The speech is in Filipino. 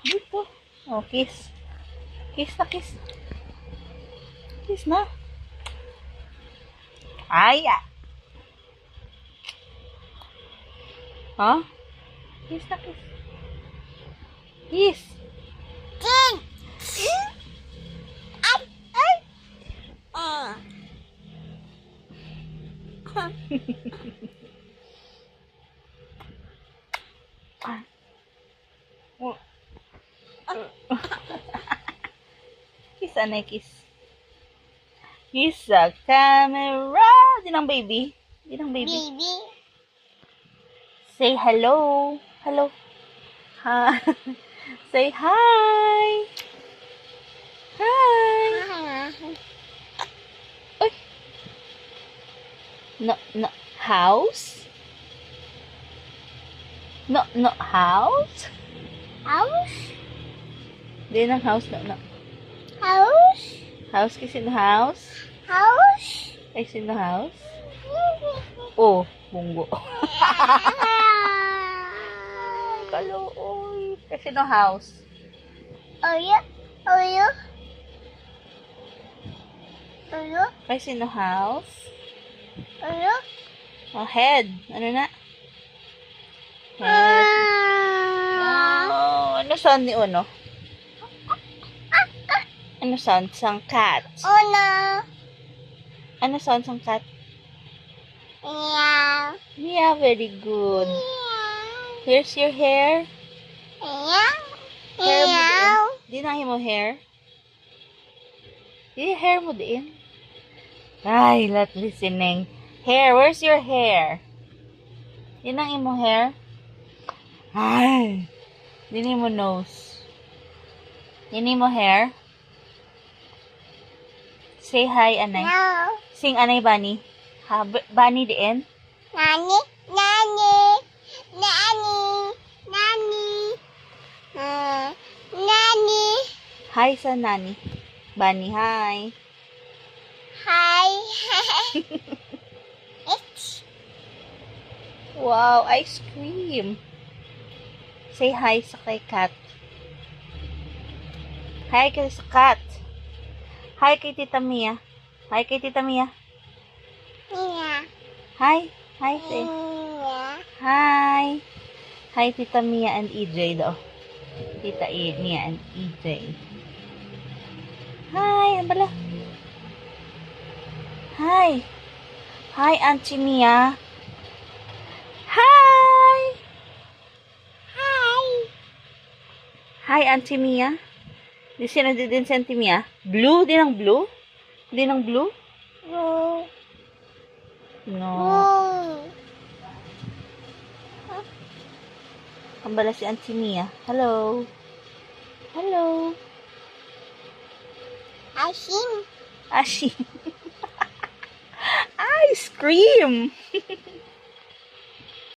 Dito. Oh, kiss. Kiss na, kiss. Kiss na. Ay, ah. Ha? Kiss na, kiss. Kiss. Ay! Ay! Oh. Kiss, anay, kiss. Kiss sa camera. Dinang baby. Dinang baby. Baby. Say hello. Hello. Ha. Say hi. Hi. Uy. No, no. House? No, no. House? House? Di ng house, no, no. House? House kiss in the house? House? Kiss in the house? Oh, bunggo. Kaluoy. Kiss in the house. Oyo? Oyo? Oyo? Kiss in the house? Oyo? Oh, head. Ano na? Head. Oh, ano sound ni Uno? Ano sound? Sang cat. Oh no! Ano sound sang cat? Yeah. Yeah, very good. Yeah. Here's your hair. Yeah. Hair mo Yeah. diin. Di na mo hair. Di hair mo diin. Ay, not listening. Hair, where's your hair? Di na imo hair. Ay, di na mo nose. Di na mo hair. Say hi, anay. No. Sing anay, Bunny. Ha, Bunny diin. Nani? Nani? Nani? Nani? Nani? Hi sa nani. Bunny, hi. Hi. It's Wow, ice cream. Say hi sa kay cat. Hi kay sa cat. Hi kay Tita Mia. Hi kay Tita Mia. Mia. Hi. Hi, say. Mia. Hi. Hi, Tita Mia and EJ daw. Tita Mia and EJ. Hi, abala. Hi. Hi, Auntie Mia. Hi. Hi. Hi, Auntie Mia. Di sino din si Auntie Mia? Blue? Di ng blue? Di ng blue? No. No. No. Ang bala si Auntie Mia. Hello. Hello. Asin. Ashi. Ice cream.